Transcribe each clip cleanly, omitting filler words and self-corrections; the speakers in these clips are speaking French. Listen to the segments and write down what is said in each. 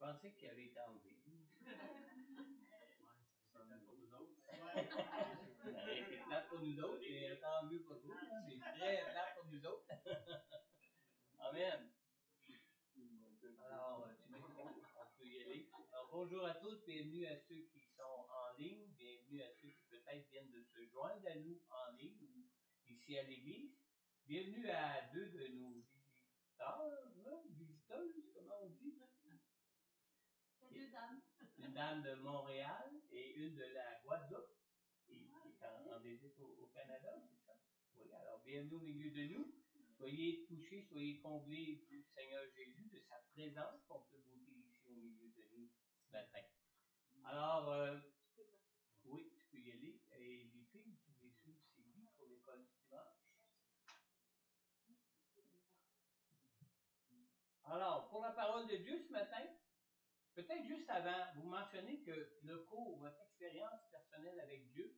pensais qu'il avait été enlevé. C'était pour nous autres. Ça aurait été plate pour nous autres, et tant mieux pour toi, hein, mais très plate pour nous autres. Amen. Alors, on peut y aller. Alors, bonjour à tous, bienvenue à ceux qui sont en ligne, bienvenue à ceux qui peut-être viennent de se joindre à nous en ligne ou ici à l'église. Bienvenue à deux de nos visiteuses, comment on dit? Deux dames. Une dame de Montréal et une de la Guadeloupe, qui est en visite au Canada, c'est ça? Oui, alors bienvenue au milieu de nous. Soyez touchés, soyez comblés du Seigneur Jésus, de sa présence qu'on peut goûter ici au milieu de nous ce matin. Alors, oui, tu peux y aller. Et les filles, vous pouvez suivre Sylvie pour l'école du dimanche. Alors, pour la parole de Dieu ce matin, peut-être juste avant, vous mentionnez que le cours, votre expérience personnelle avec Dieu,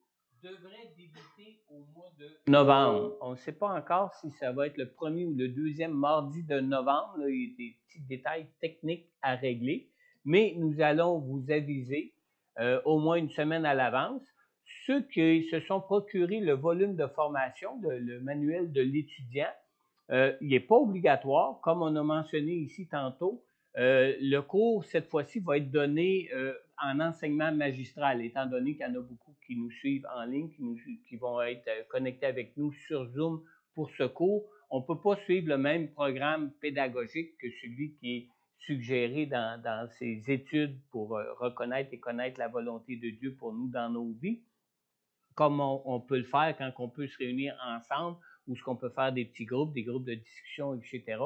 devrait débuter au mois de novembre. On ne sait pas encore si ça va être le premier ou le deuxième mardi de novembre. Là, il y a des petits détails techniques à régler, mais nous allons vous aviser au moins une semaine à l'avance. Ceux qui se sont procurés le volume de formation, le manuel de l'étudiant, il n'est pas obligatoire, comme on a mentionné ici tantôt. Le cours, cette fois-ci, va être donné en enseignement magistral, étant donné qu'il y en a beaucoup qui nous suivent en ligne, qui vont être connectés avec nous sur Zoom pour ce cours. On ne peut pas suivre le même programme pédagogique que celui qui est suggéré dans ces études pour reconnaître et connaître la volonté de Dieu pour nous dans nos vies, comme on peut le faire quand on peut se réunir ensemble ou ce qu'on peut faire des petits groupes, des groupes de discussion, etc.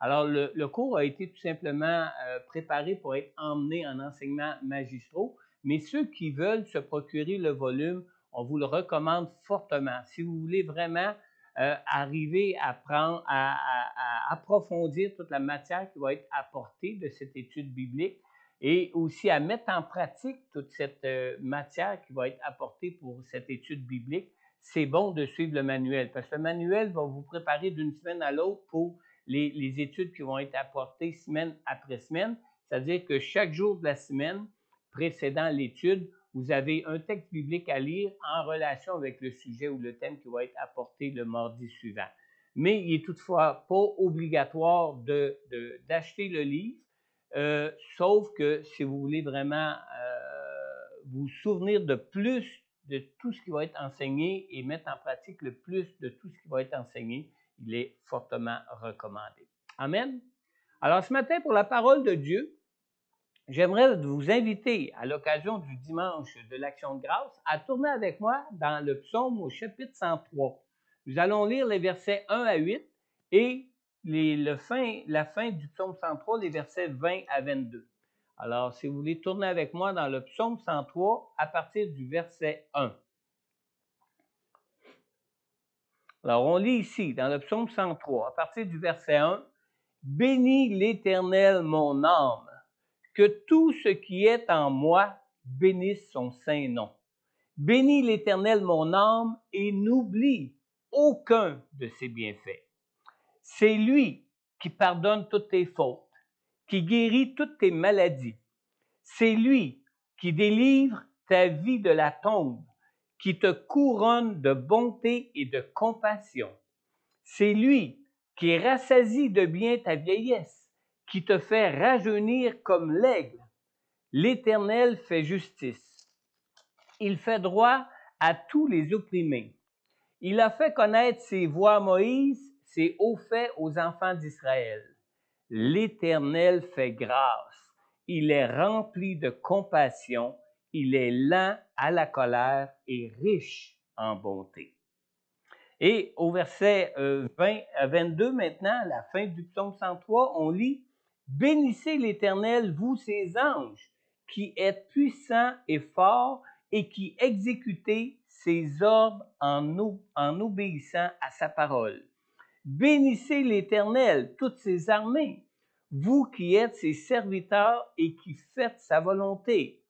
Alors, le cours a été tout simplement préparé pour être emmené en enseignement magistraux, mais ceux qui veulent se procurer le volume, on vous le recommande fortement. Si vous voulez vraiment arriver à approfondir toute la matière qui va être apportée de cette étude biblique et aussi à mettre en pratique toute cette matière qui va être apportée pour cette étude biblique, c'est bon de suivre le manuel, parce que le manuel va vous préparer d'une semaine à l'autre pour les études qui vont être apportées semaine après semaine, c'est-à-dire que chaque jour de la semaine précédant l'étude, vous avez un texte biblique à lire en relation avec le sujet ou le thème qui va être apporté le mardi suivant. Mais il n'est toutefois pas obligatoire d'acheter le livre, sauf que si vous voulez vraiment vous souvenir de plus de tout ce qui va être enseigné et mettre en pratique le plus de tout ce qui va être enseigné, il est fortement recommandé. Amen. Alors ce matin, pour la parole de Dieu, j'aimerais vous inviter, à l'occasion du dimanche de l'Action de grâce, à tourner avec moi dans le psaume au chapitre 103. Nous allons lire les versets 1 à 8 et la fin du psaume 103, les versets 20 à 22. Alors, si vous voulez tourner avec moi dans le psaume 103 à partir du verset 1. Alors, on lit ici, dans le psaume 103, à partir du verset 1, « Bénis l'Éternel mon âme, que tout ce qui est en moi bénisse son saint nom. Bénis l'Éternel mon âme et n'oublie aucun de ses bienfaits. C'est lui qui pardonne toutes tes fautes, qui guérit toutes tes maladies. C'est lui qui délivre ta vie de la tombe, qui te couronne de bonté et de compassion. C'est lui qui rassasie de bien ta vieillesse, qui te fait rajeunir comme l'aigle. L'Éternel fait justice. Il fait droit à tous les opprimés. Il a fait connaître ses voies à Moïse, ses hauts faits aux enfants d'Israël. L'Éternel fait grâce. Il est rempli de compassion. Il est lent à la colère et riche en bonté. Et au verset 20 à 22 maintenant, à la fin du psaume 103, on lit « Bénissez l'Éternel, vous ses anges, qui êtes puissants et forts et qui exécutez ses ordres en obéissant à sa parole. Bénissez l'Éternel, toutes ses armées, vous qui êtes ses serviteurs et qui faites sa volonté.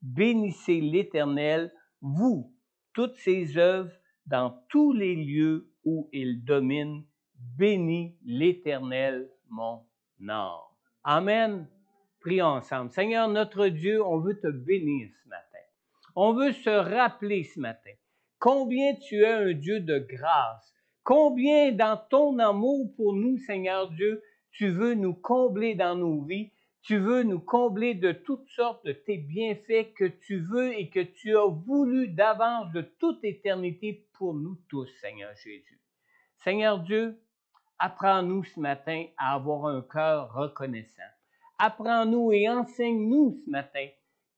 Bénissez l'Éternel, vous, toutes ses œuvres, dans tous les lieux où il domine. Bénis l'Éternel, mon âme. » Amen. Prions ensemble. Seigneur, notre Dieu, on veut te bénir ce matin. On veut se rappeler ce matin combien tu es un Dieu de grâce, combien dans ton amour pour nous, Seigneur Dieu, tu veux nous combler dans nos vies, tu veux nous combler de toutes sortes de tes bienfaits que tu veux et que tu as voulu d'avance de toute éternité pour nous tous, Seigneur Jésus. Seigneur Dieu, apprends-nous ce matin à avoir un cœur reconnaissant. Apprends-nous et enseigne-nous ce matin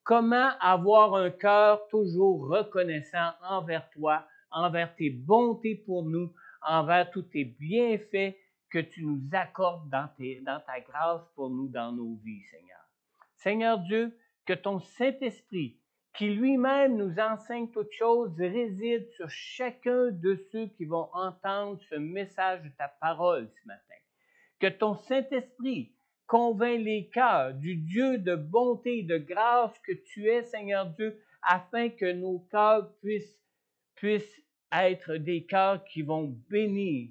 comment avoir un cœur toujours reconnaissant envers toi, envers tes bontés pour nous, envers tous tes bienfaits que tu nous accordes dans ta grâce pour nous dans nos vies, Seigneur. Seigneur Dieu, que ton Saint-Esprit, qui lui-même nous enseigne toutes choses, réside sur chacun de ceux qui vont entendre ce message de ta parole ce matin. Que ton Saint-Esprit convainc les cœurs du Dieu de bonté et de grâce que tu es, Seigneur Dieu, afin que nos cœurs puissent être des cœurs qui vont bénir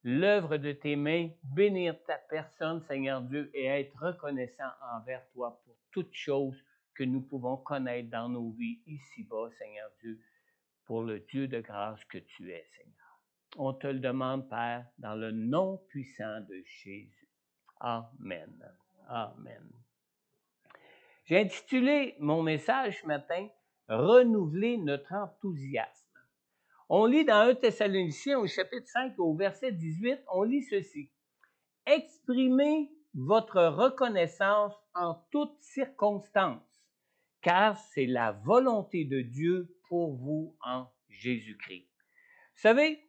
l'œuvre de tes mains, bénir ta personne, Seigneur Dieu, et être reconnaissant envers toi pour toutes choses que nous pouvons connaître dans nos vies ici-bas, Seigneur Dieu, pour le Dieu de grâce que tu es, Seigneur. On te le demande, Père, dans le nom puissant de Jésus. Amen. Amen. J'ai intitulé mon message ce matin « Renouveler notre enthousiasme ». On lit dans 1 Thessaloniciens au chapitre 5 au verset 18, on lit ceci. « Exprimez votre reconnaissance en toutes circonstances, car c'est la volonté de Dieu pour vous en Jésus-Christ. » Vous savez,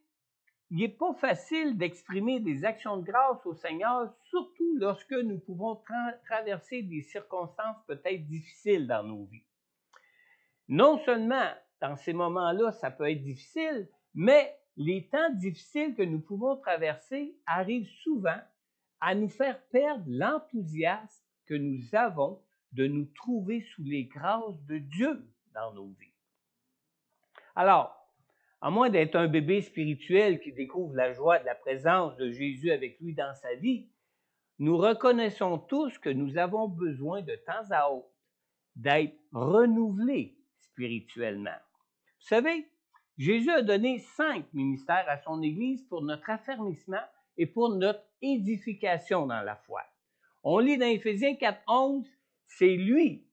il n'est pas facile d'exprimer des actions de grâce au Seigneur, surtout lorsque nous pouvons traverser des circonstances peut-être difficiles dans nos vies. Non seulement dans ces moments-là, ça peut être difficile, mais les temps difficiles que nous pouvons traverser arrivent souvent à nous faire perdre l'enthousiasme que nous avons de nous trouver sous les grâces de Dieu dans nos vies. Alors, à moins d'être un bébé spirituel qui découvre la joie de la présence de Jésus avec lui dans sa vie, nous reconnaissons tous que nous avons besoin de temps à autre d'être renouvelés spirituellement. Vous savez, Jésus a donné 5 ministères à son Église pour notre affermissement et pour notre édification dans la foi. On lit dans Éphésiens 4:11, c'est lui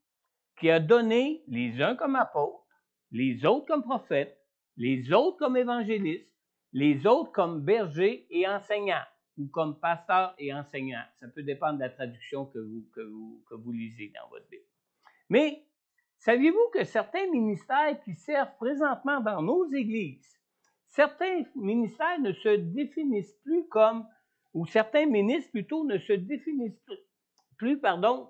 qui a donné les uns comme apôtres, les autres comme prophètes, les autres comme évangélistes, les autres comme bergers et enseignants, ou comme pasteurs et enseignants. Ça peut dépendre de la traduction que vous lisez dans votre Bible. Mais, saviez-vous que certains ministères qui servent présentement dans nos églises, certains ministères ne se définissent plus comme, ou certains ministres plutôt ne se définissent plus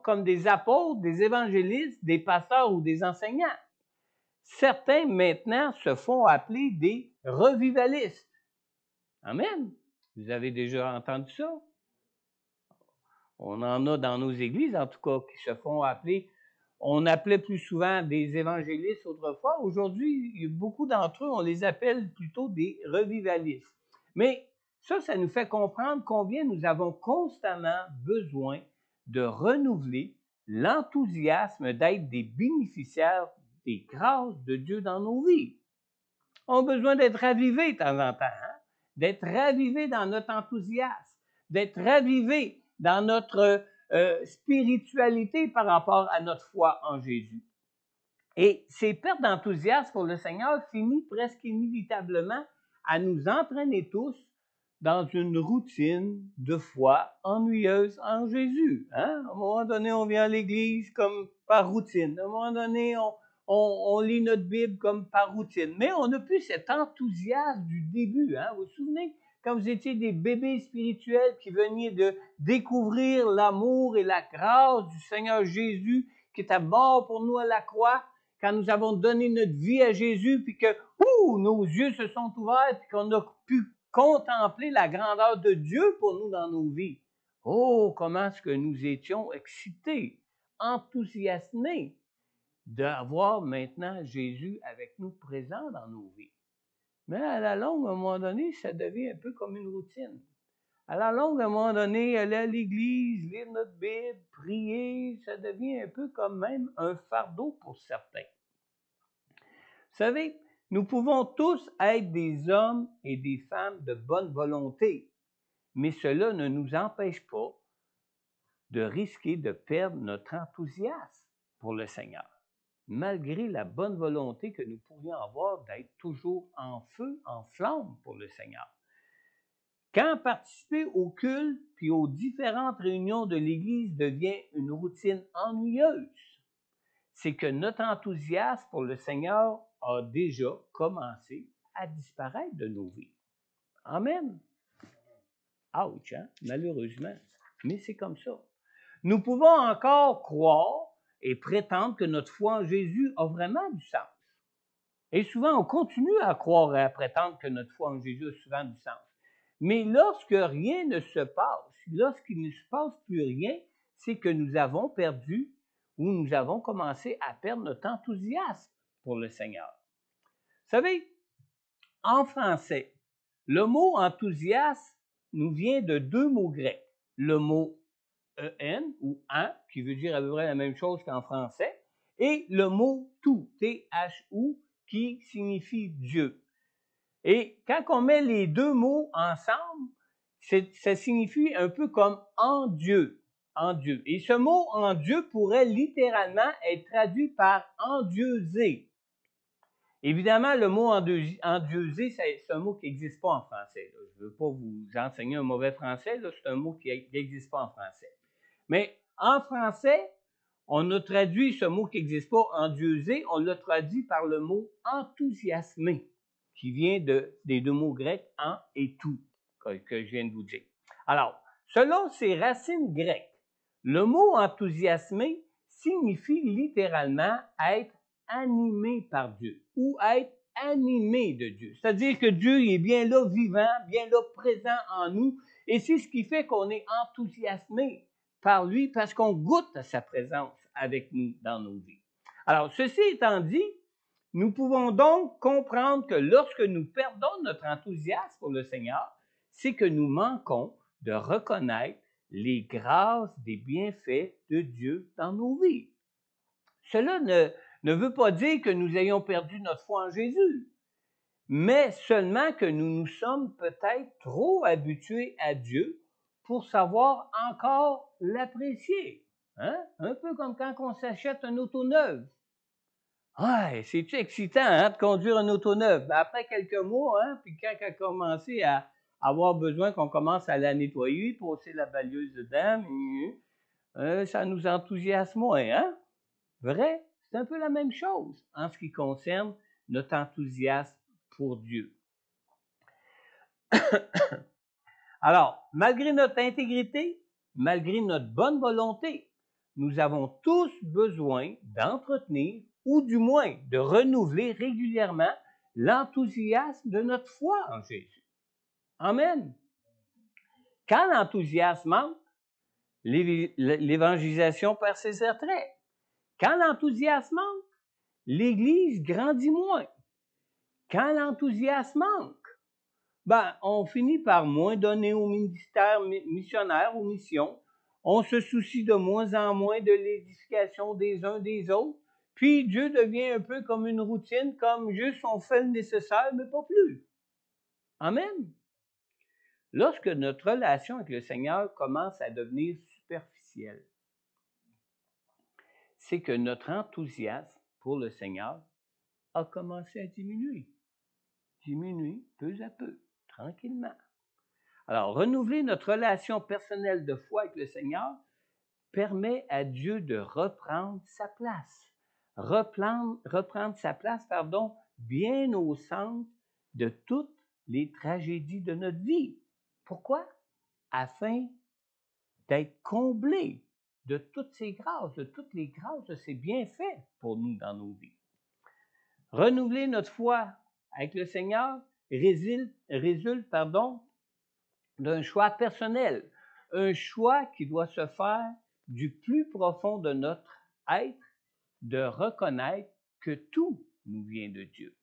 comme des apôtres, des évangélistes, des pasteurs ou des enseignants. Certains, maintenant, se font appeler des revivalistes. Amen. Vous avez déjà entendu ça? On en a dans nos églises, en tout cas, qui se font appeler. On appelait plus souvent des évangélistes autrefois. Aujourd'hui, beaucoup d'entre eux, on les appelle plutôt des revivalistes. Mais ça nous fait comprendre combien nous avons constamment besoin de renouveler l'enthousiasme d'être des bénéficiaires des grâces de Dieu dans nos vies. On a besoin d'être ravivés de temps en temps, hein? D'être ravivés dans notre enthousiasme, d'être ravivés dans notre spiritualité par rapport à notre foi en Jésus. Et ces pertes d'enthousiasme pour le Seigneur finissent presque inévitablement à nous entraîner tous dans une routine de foi ennuyeuse en Jésus. Hein? À un moment donné, on vient à l'église comme par routine. À un moment donné, on lit notre Bible comme par routine. Mais on n'a plus cet enthousiasme du début. Hein? Vous vous souvenez, quand vous étiez des bébés spirituels qui veniez de découvrir l'amour et la grâce du Seigneur Jésus qui était mort pour nous à la croix, quand nous avons donné notre vie à Jésus, puis que nos yeux se sont ouverts, puis qu'on a pu contempler la grandeur de Dieu pour nous dans nos vies. Oh, comment est-ce que nous étions excités, enthousiasmés d'avoir maintenant Jésus avec nous présent dans nos vies. Mais à la longue, à un moment donné, ça devient un peu comme une routine. À la longue, à un moment donné, aller à l'église, lire notre Bible, prier, ça devient un peu comme même un fardeau pour certains. Vous savez, nous pouvons tous être des hommes et des femmes de bonne volonté, mais cela ne nous empêche pas de risquer de perdre notre enthousiasme pour le Seigneur, malgré la bonne volonté que nous pourrions avoir d'être toujours en feu, en flamme pour le Seigneur. Quand participer au culte puis aux différentes réunions de l'Église devient une routine ennuyeuse, c'est que notre enthousiasme pour le Seigneur a déjà commencé à disparaître de nos vies. Amen. Ouch, hein? Malheureusement. Mais c'est comme ça. Nous pouvons encore croire et prétendre que notre foi en Jésus a vraiment du sens. Et souvent, on continue à croire et à prétendre que notre foi en Jésus a souvent du sens. Mais lorsque rien ne se passe, lorsqu'il ne se passe plus rien, c'est que nous avons perdu ou nous avons commencé à perdre notre enthousiasme pour le Seigneur. Vous savez, en français, le mot enthousiasme nous vient de deux mots grecs. Le mot en ou en, qui veut dire à peu près la même chose qu'en français, et le mot tout, T-H-U, qui signifie Dieu. Et quand on met les deux mots ensemble, ça signifie un peu comme en Dieu, en Dieu. Et ce mot en Dieu pourrait littéralement être traduit par endieuser. Évidemment, le mot endieuser, c'est un mot qui n'existe pas en français. Là. Je ne veux pas vous enseigner un mauvais français, c'est un mot qui n'existe pas en français. Mais en français, on a traduit ce mot qui n'existe pas, endieuser, on l'a traduit par le mot enthousiasmer, qui vient des deux mots grecs en et tout, que je viens de vous dire. Alors, selon ces racines grecques, le mot enthousiasmer signifie littéralement être animé par Dieu ou être animé de Dieu. C'est-à-dire que Dieu est bien là, vivant, bien là, présent en nous, et c'est ce qui fait qu'on est enthousiasmé par lui parce qu'on goûte à sa présence avec nous dans nos vies. Alors, ceci étant dit, nous pouvons donc comprendre que lorsque nous perdons notre enthousiasme pour le Seigneur, c'est que nous manquons de reconnaître les grâces des bienfaits de Dieu dans nos vies. Cela ne veut pas dire que nous ayons perdu notre foi en Jésus, mais seulement que nous nous sommes peut-être trop habitués à Dieu pour savoir encore l'apprécier. Hein? Un peu comme quand on s'achète un auto neuve. Ouais, c'est-tu excitant hein, de conduire un auto neuve? Ben, après quelques mois, hein, puis quand elle a commencé à avoir besoin qu'on commence à la nettoyer, passer la balayeuse dedans, ça nous enthousiasme moins, hein? Vrai? C'est un peu la même chose en ce qui concerne notre enthousiasme pour Dieu. Alors, malgré notre intégrité, malgré notre bonne volonté, nous avons tous besoin d'entretenir ou du moins de renouveler régulièrement l'enthousiasme de notre foi en Jésus. Amen. Quand l'enthousiasme manque, l'évangélisation perd ses attraits. Quand l'enthousiasme manque, l'Église grandit moins. Quand l'enthousiasme manque, on finit par moins donner au ministère missionnaire, aux missions. On se soucie de moins en moins de l'édification des uns des autres. Puis Dieu devient un peu comme une routine, comme juste on fait le nécessaire, mais pas plus. Amen. Lorsque notre relation avec le Seigneur commence à devenir superficielle, c'est que notre enthousiasme pour le Seigneur a commencé à diminuer. Diminuer peu à peu, tranquillement. Alors, renouveler notre relation personnelle de foi avec le Seigneur permet à Dieu de reprendre sa place. Reprendre sa place, bien au centre de toutes les tragédies de notre vie. Pourquoi? Afin d'être comblé de toutes ces grâces, de toutes les grâces de ses bienfaits pour nous dans nos vies. Renouveler notre foi avec le Seigneur résulte d'un choix personnel, un choix qui doit se faire du plus profond de notre être, de reconnaître que tout nous vient de Dieu.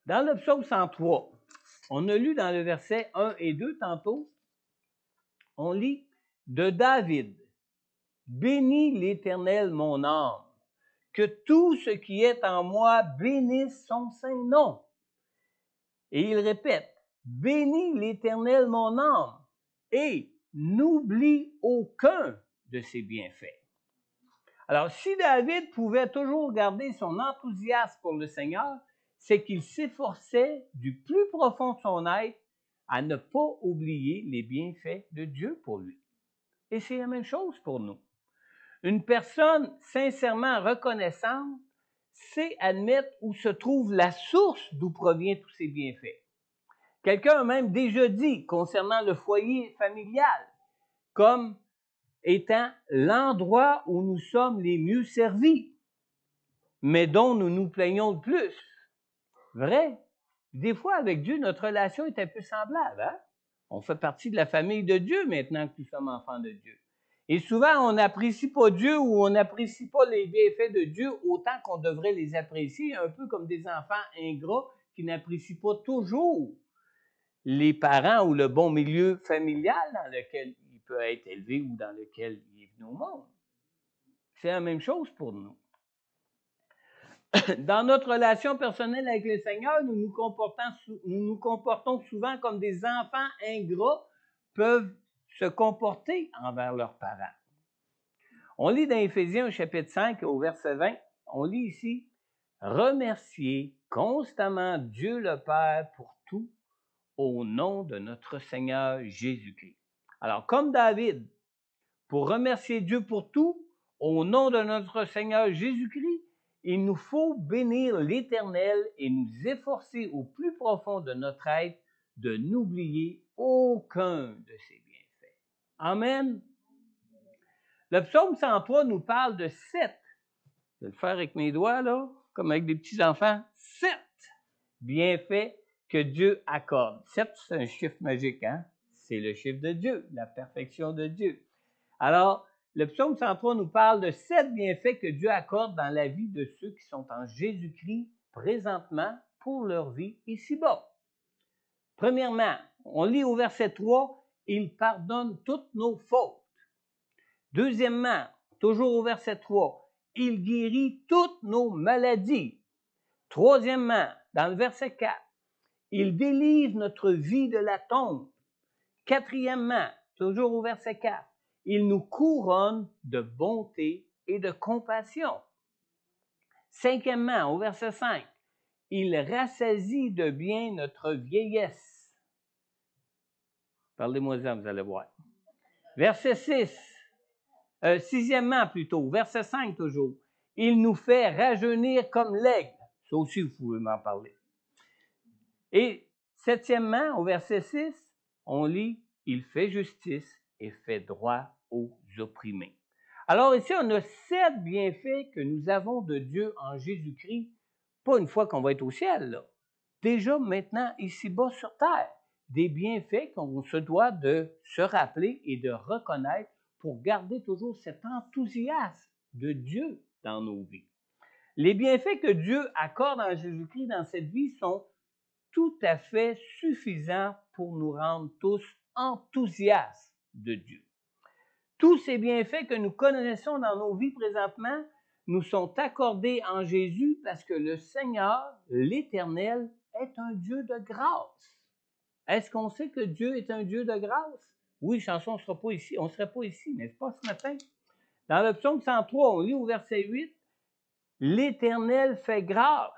Dans le psaume 103, On a lu dans le verset 1 et 2 tantôt, on lit de David. Bénis l'Éternel mon âme, que tout ce qui est en moi bénisse son saint nom. Et il répète, bénis l'Éternel mon âme, et n'oublie aucun de ses bienfaits. Alors, si David pouvait toujours garder son enthousiasme pour le Seigneur, c'est qu'il s'efforçait du plus profond de son être à ne pas oublier les bienfaits de Dieu pour lui. Et c'est la même chose pour nous. Une personne sincèrement reconnaissante sait admettre où se trouve la source d'où proviennent tous ces bienfaits. Quelqu'un a même déjà dit concernant le foyer familial, comme étant l'endroit où nous sommes les mieux servis, mais dont nous nous plaignons le plus. Vrai? Des fois, avec Dieu, notre relation est un peu semblable. Hein? On fait partie de la famille de Dieu maintenant que nous sommes enfants de Dieu. Et souvent, on n'apprécie pas Dieu ou on n'apprécie pas les bienfaits de Dieu autant qu'on devrait les apprécier, un peu comme des enfants ingrats qui n'apprécient pas toujours les parents ou le bon milieu familial dans lequel il peut être élevé ou dans lequel il est venu au monde. C'est la même chose pour nous. Dans notre relation personnelle avec le Seigneur, nous nous comportons souvent comme des enfants ingrats peuvent se comporter envers leurs parents. On lit dans Éphésiens au chapitre 5 au verset 20, on lit ici « Remerciez constamment Dieu le Père pour tout au nom de notre Seigneur Jésus-Christ. » Alors, comme David, pour remercier Dieu pour tout, au nom de notre Seigneur Jésus-Christ, il nous faut bénir l'Éternel et nous efforcer au plus profond de notre être de n'oublier aucun de ses bienfaits. Amen. Le psaume 103 nous parle de 7. Je vais le faire avec mes doigts, là, comme avec des petits-enfants. 7 bienfaits que Dieu accorde. 7, c'est un chiffre magique, hein? C'est le chiffre de Dieu, la perfection de Dieu. Alors, le psaume 103 nous parle de 7 bienfaits que Dieu accorde dans la vie de ceux qui sont en Jésus-Christ présentement pour leur vie ici-bas. Premièrement, on lit au verset 3, « Il pardonne toutes nos fautes. » Deuxièmement, toujours au verset 3, « Il guérit toutes nos maladies. » Troisièmement, dans le verset 4, « Il délivre notre vie de la tombe. » Quatrièmement, toujours au verset 4, il nous couronne de bonté et de compassion. Cinquièmement, au verset 5, il rassasie de bien notre vieillesse. Parlez-moi-en, vous allez voir. Verset 6, sixièmement plutôt, verset 5 toujours, il nous fait rajeunir comme l'aigle. Ça aussi, vous pouvez m'en parler. Et septièmement, au verset 6, on lit, il fait justice et fait droit aux opprimés. Alors ici, on a 7 bienfaits que nous avons de Dieu en Jésus-Christ, pas une fois qu'on va être au ciel, là. Déjà maintenant ici-bas sur terre, des bienfaits qu'on se doit de se rappeler et de reconnaître pour garder toujours cet enthousiasme de Dieu dans nos vies. Les bienfaits que Dieu accorde en Jésus-Christ dans cette vie sont tout à fait suffisants pour nous rendre tous enthousiastes de Dieu. Tous ces bienfaits que nous connaissons dans nos vies présentement nous sont accordés en Jésus parce que le Seigneur, l'Éternel, est un Dieu de grâce. Est-ce qu'on sait que Dieu est un Dieu de grâce? Oui, chanson, on ne serait pas ici, n'est-ce pas, ce matin? Dans le psaume 103, on lit au verset 8, « L'Éternel fait grâce,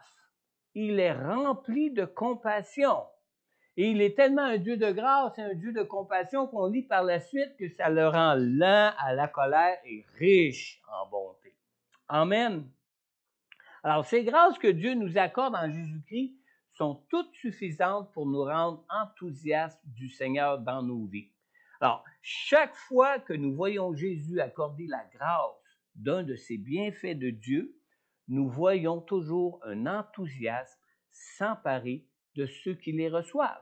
il est rempli de compassion. » Et il est tellement un Dieu de grâce et un Dieu de compassion qu'on lit par la suite que ça le rend lent à la colère et riche en bonté. Amen. Alors, ces grâces que Dieu nous accorde en Jésus-Christ sont toutes suffisantes pour nous rendre enthousiastes du Seigneur dans nos vies. Alors, chaque fois que nous voyons Jésus accorder la grâce d'un de ces bienfaits de Dieu, nous voyons toujours un enthousiasme s'emparer de ceux qui les reçoivent.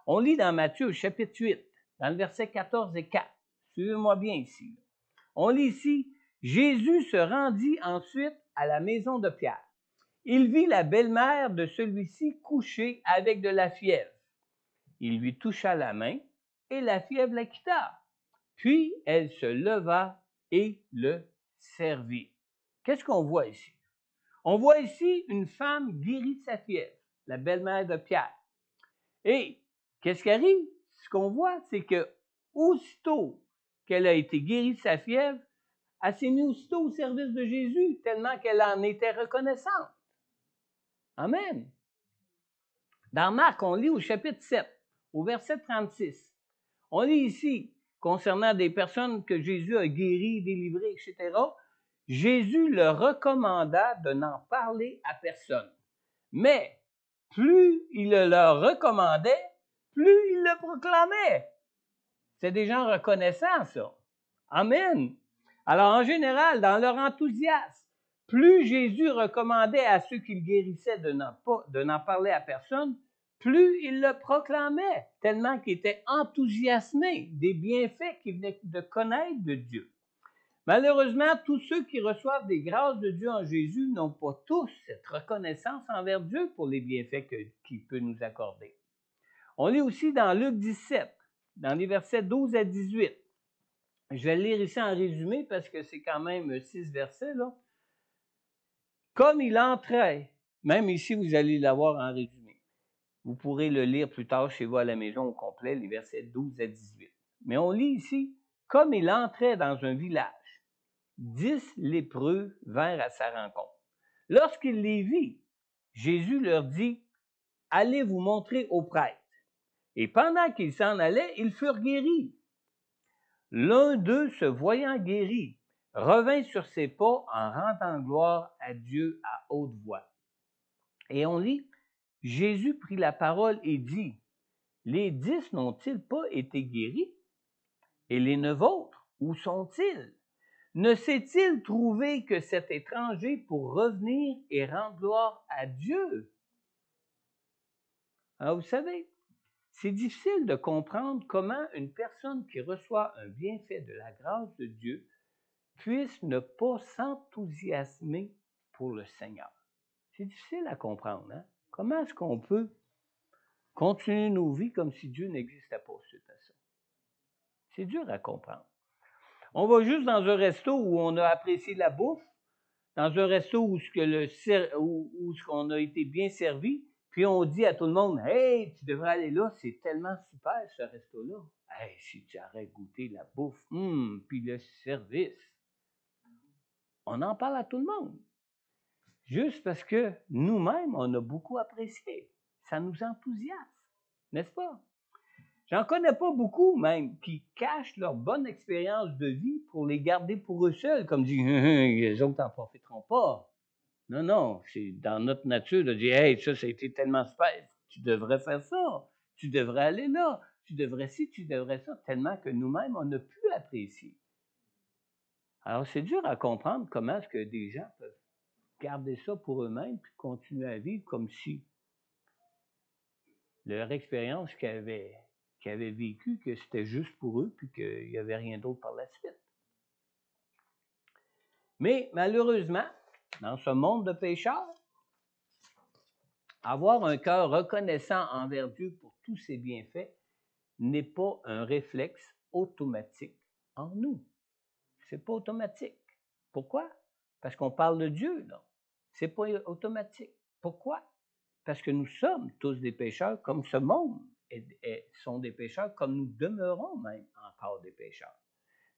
On lit dans Matthieu, chapitre 8, dans le verset 14 et 4. Suivez-moi bien ici. On lit ici, « Jésus se rendit ensuite à la maison de Pierre. Il vit la belle-mère de celui-ci couchée avec de la fièvre. Il lui toucha la main et la fièvre la quitta. Puis elle se leva et le servit. Qu'est-ce qu'on voit ici? On voit ici une femme guérie de sa fièvre, la belle-mère de Pierre. Et qu'est-ce qui arrive? Ce qu'on voit, c'est que aussitôt qu'elle a été guérie de sa fièvre, elle s'est mise aussitôt au service de Jésus, tellement qu'elle en était reconnaissante. Amen. Dans Marc, on lit au chapitre 7, au verset 36. On lit ici, concernant des personnes que Jésus a guéries, délivrées, etc., Jésus leur recommanda de n'en parler à personne. Mais plus il le leur recommandait, plus il le proclamait. C'est des gens reconnaissants, ça. Amen. Alors, en général, dans leur enthousiasme, plus Jésus recommandait à ceux qu'il guérissait de n'en parler à personne, plus il le proclamait, tellement qu'il était enthousiasmé des bienfaits qu'il venait de connaître de Dieu. Malheureusement, tous ceux qui reçoivent des grâces de Dieu en Jésus n'ont pas tous cette reconnaissance envers Dieu pour les bienfaits qu'il peut nous accorder. On lit aussi dans Luc 17, dans les versets 12 à 18. Je vais le lire ici en résumé parce que c'est quand même 6 versets, là. Comme il entrait, même ici vous allez l'avoir en résumé. Vous pourrez le lire plus tard chez vous à la maison au complet, les versets 12 à 18. Mais on lit ici, comme il entrait dans un village, 10 lépreux vinrent à sa rencontre. Lorsqu'il les vit, Jésus leur dit, « Allez vous montrer aux prêtres. » Et pendant qu'ils s'en allaient, ils furent guéris. L'un d'eux, se voyant guéri, revint sur ses pas en rendant gloire à Dieu à haute voix. Et on lit, Jésus prit la parole et dit, « Les 10 n'ont-ils pas été guéris? Et les 9 autres, où sont-ils? Ne s'est-il trouvé que cet étranger pour revenir et rendre gloire à Dieu? » Alors, vous savez, c'est difficile de comprendre comment une personne qui reçoit un bienfait de la grâce de Dieu puisse ne pas s'enthousiasmer pour le Seigneur. C'est difficile à comprendre, hein? Comment est-ce qu'on peut continuer nos vies comme si Dieu n'existait pas suite à ça? C'est dur à comprendre. On va juste dans un resto où on a apprécié la bouffe, dans un resto où on a été bien servi, puis on dit à tout le monde, « Hey, tu devrais aller là, c'est tellement super ce resto-là. Hey, si tu aurais goûté la bouffe, puis le service. » On en parle à tout le monde. Juste parce que nous-mêmes, on a beaucoup apprécié. Ça nous enthousiasme, n'est-ce pas? J'en connais pas beaucoup, même, qui cachent leur bonne expérience de vie pour les garder pour eux seuls, comme dit, les autres n'en profiteront pas. Non, non, c'est dans notre nature de dire, hey, ça a été tellement super, tu devrais faire ça, tu devrais aller là, tu devrais ci, tu devrais ça, tellement que nous-mêmes, on a pu apprécier. Alors, c'est dur à comprendre comment est-ce que des gens peuvent garder ça pour eux-mêmes puis continuer à vivre comme si leur expérience qu'ils avaient vécue, que c'était juste pour eux puis qu'il n'y avait rien d'autre par la suite. Mais malheureusement, dans ce monde de pécheurs, avoir un cœur reconnaissant envers Dieu pour tous ses bienfaits n'est pas un réflexe automatique en nous. C'est pas automatique. Pourquoi? Parce qu'on parle de Dieu, là. C'est pas automatique. Pourquoi? Parce que nous sommes tous des pécheurs, comme ce monde sont des pécheurs, comme nous demeurons même encore des pécheurs.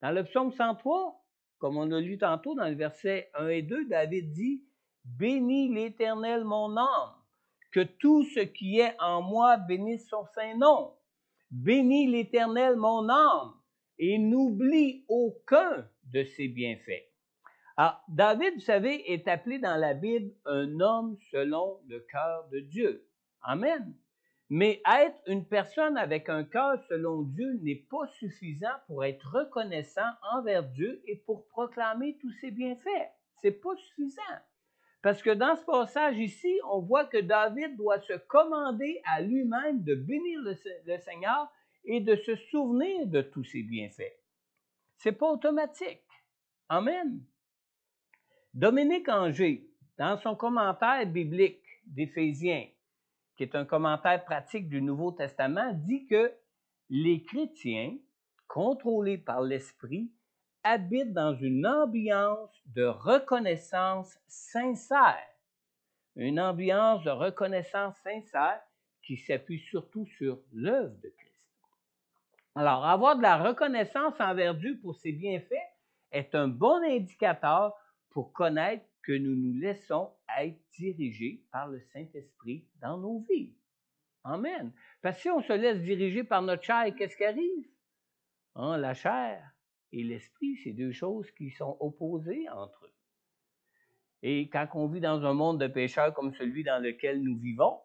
Dans le psaume 103, comme on a lu tantôt dans les versets 1 et 2, David dit, « Bénis l'Éternel mon âme, que tout ce qui est en moi bénisse son saint nom. Bénis l'Éternel mon âme, et n'oublie aucun de ses bienfaits. » Alors, David, vous savez, est appelé dans la Bible un homme selon le cœur de Dieu. Amen. Mais être une personne avec un cœur selon Dieu n'est pas suffisant pour être reconnaissant envers Dieu et pour proclamer tous ses bienfaits. C'est pas suffisant. Parce que dans ce passage ici, on voit que David doit se commander à lui-même de bénir le Seigneur et de se souvenir de tous ses bienfaits. C'est pas automatique. Amen. Dominique Angers, dans son commentaire biblique d'Éphésiens, qui est un commentaire pratique du Nouveau Testament, dit que les chrétiens, contrôlés par l'Esprit, habitent dans une ambiance de reconnaissance sincère. Une ambiance de reconnaissance sincère qui s'appuie surtout sur l'œuvre de Christ. Alors, avoir de la reconnaissance envers Dieu pour ses bienfaits est un bon indicateur pour connaître que nous nous laissons être dirigés par le Saint-Esprit dans nos vies. Amen. Parce que si on se laisse diriger par notre chair, qu'est-ce qui arrive? La chair et l'esprit, c'est deux choses qui sont opposées entre eux. Et quand on vit dans un monde de pécheurs comme celui dans lequel nous vivons,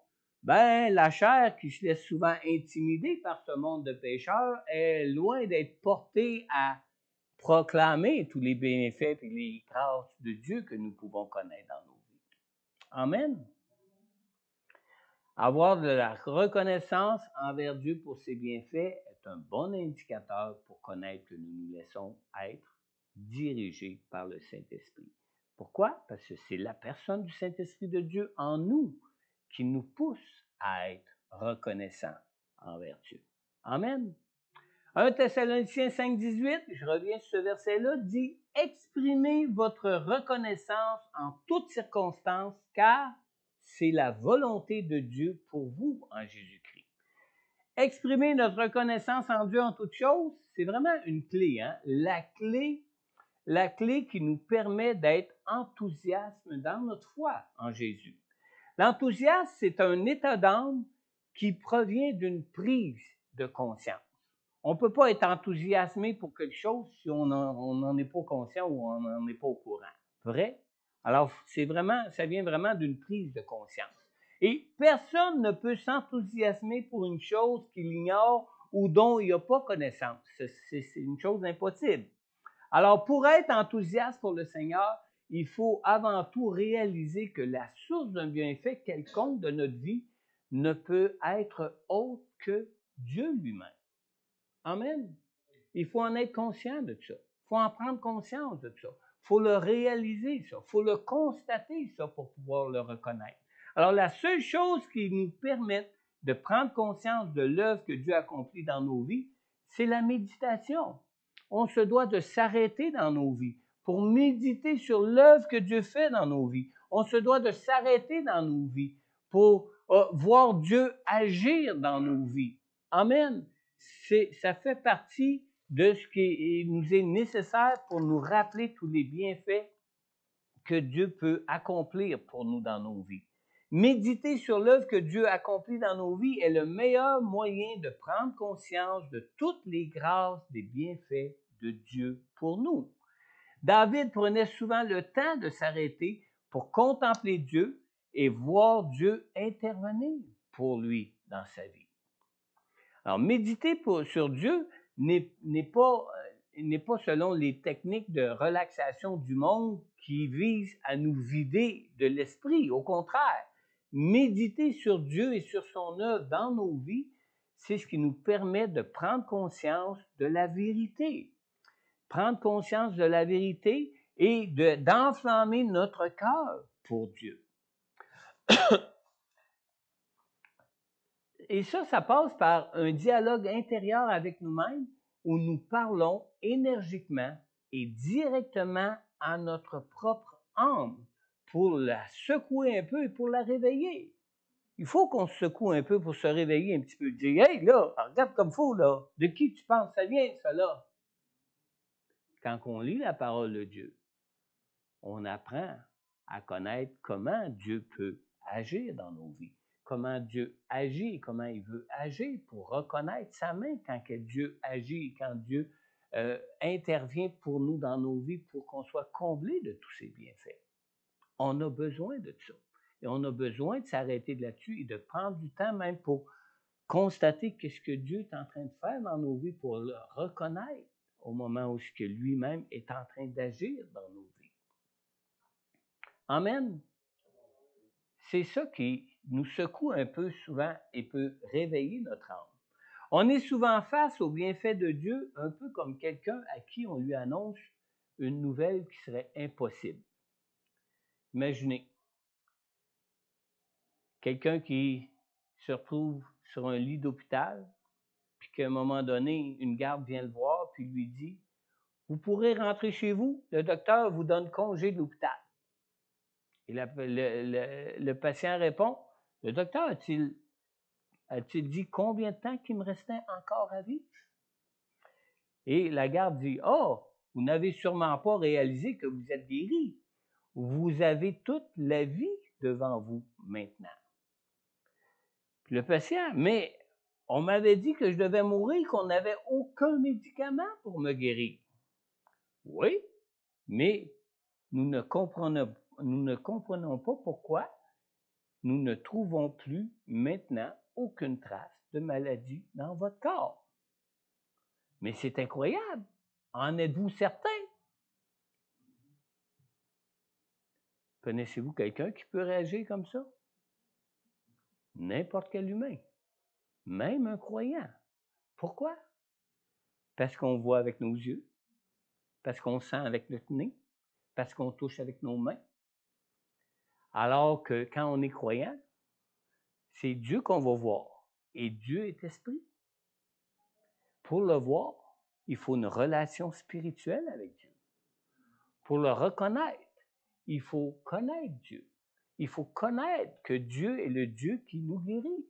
la chair qui se laisse souvent intimider par ce monde de pécheurs est loin d'être portée à proclamer tous les bienfaits et les grâces de Dieu que nous pouvons connaître dans nos vies. Amen. Avoir de la reconnaissance envers Dieu pour ses bienfaits est un bon indicateur pour connaître que nous nous laissons être dirigés par le Saint-Esprit. Pourquoi? Parce que c'est la personne du Saint-Esprit de Dieu en nous qui nous pousse à être reconnaissants envers Dieu. Amen. 1 Thessaloniciens 5,18, je reviens sur ce verset-là, dit « Exprimez votre reconnaissance en toutes circonstances, car c'est la volonté de Dieu pour vous en Jésus-Christ. » Exprimer notre reconnaissance en Dieu en toutes choses, c'est vraiment une clé, hein? La clé qui nous permet d'être enthousiastes dans notre foi en Jésus. L'enthousiasme, c'est un état d'âme qui provient d'une prise de conscience. On ne peut pas être enthousiasmé pour quelque chose si on n'en est pas conscient ou on n'en est pas au courant. Vrai? Alors, ça vient vraiment d'une prise de conscience. Et personne ne peut s'enthousiasmer pour une chose qu'il ignore ou dont il n'a pas connaissance. C'est une chose impossible. Alors, pour être enthousiaste pour le Seigneur, il faut avant tout réaliser que la source d'un bienfait quelconque de notre vie ne peut être autre que Dieu lui-même. Amen. Il faut en être conscient de ça. Il faut en prendre conscience de ça. Il faut le réaliser, ça. Il faut le constater, ça, pour pouvoir le reconnaître. Alors, la seule chose qui nous permet de prendre conscience de l'œuvre que Dieu accomplit dans nos vies, c'est la méditation. On se doit de s'arrêter dans nos vies pour méditer sur l'œuvre que Dieu fait dans nos vies. On se doit de s'arrêter dans nos vies pour voir Dieu agir dans nos vies. Amen. Ça fait partie de ce qui nous est nécessaire pour nous rappeler tous les bienfaits que Dieu peut accomplir pour nous dans nos vies. Méditer sur l'œuvre que Dieu accomplit dans nos vies est le meilleur moyen de prendre conscience de toutes les grâces des bienfaits de Dieu pour nous. David prenait souvent le temps de s'arrêter pour contempler Dieu et voir Dieu intervenir pour lui dans sa vie. Alors, méditer sur Dieu n'est pas selon les techniques de relaxation du monde qui visent à nous vider de l'esprit. Au contraire, méditer sur Dieu et sur son œuvre dans nos vies, c'est ce qui nous permet de prendre conscience de la vérité. Prendre conscience de la vérité et d'enflammer notre cœur pour Dieu. Et ça passe par un dialogue intérieur avec nous-mêmes où nous parlons énergiquement et directement à notre propre âme pour la secouer un peu et pour la réveiller. Il faut qu'on se secoue un peu pour se réveiller un petit peu. Dire, hey, là, regarde comme il faut, là. De qui tu penses? Ça vient, ça, là. Quand on lit la parole de Dieu, on apprend à connaître comment Dieu peut agir dans nos vies. Comment Dieu agit, comment il veut agir pour reconnaître sa main quand Dieu agit, quand Dieu intervient pour nous dans nos vies pour qu'on soit comblés de tous ses bienfaits. On a besoin de ça. Et on a besoin de s'arrêter là-dessus et de prendre du temps même pour constater qu'est-ce que Dieu est en train de faire dans nos vies pour le reconnaître au moment où ce que lui-même est en train d'agir dans nos vies. Amen. C'est ça qui nous secoue un peu souvent et peut réveiller notre âme. On est souvent face aux bienfaits de Dieu, un peu comme quelqu'un à qui on lui annonce une nouvelle qui serait impossible. Imaginez, quelqu'un qui se retrouve sur un lit d'hôpital, puis qu'à un moment donné, une garde vient le voir, puis lui dit « Vous pourrez rentrer chez vous, le docteur vous donne congé de l'hôpital. » Et le patient répond « Le docteur a-t-il dit combien de temps qu'il me restait encore à vivre? » Et la garde dit « Oh, vous n'avez sûrement pas réalisé que vous êtes guéri. Vous avez toute la vie devant vous maintenant. » Puis le patient « Mais on m'avait dit que je devais mourir, qu'on n'avait aucun médicament pour me guérir. » Oui, mais nous ne comprenons pas pourquoi nous ne trouvons plus maintenant aucune trace de maladie dans votre corps. Mais c'est incroyable. En êtes-vous certain? Connaissez-vous quelqu'un qui peut réagir comme ça? N'importe quel humain, même un croyant. Pourquoi? Parce qu'on voit avec nos yeux, parce qu'on sent avec notre nez, parce qu'on touche avec nos mains. Alors que quand on est croyant, c'est Dieu qu'on va voir. Et Dieu est esprit. Pour le voir, il faut une relation spirituelle avec Dieu. Pour le reconnaître, il faut connaître Dieu. Il faut connaître que Dieu est le Dieu qui nous guérit.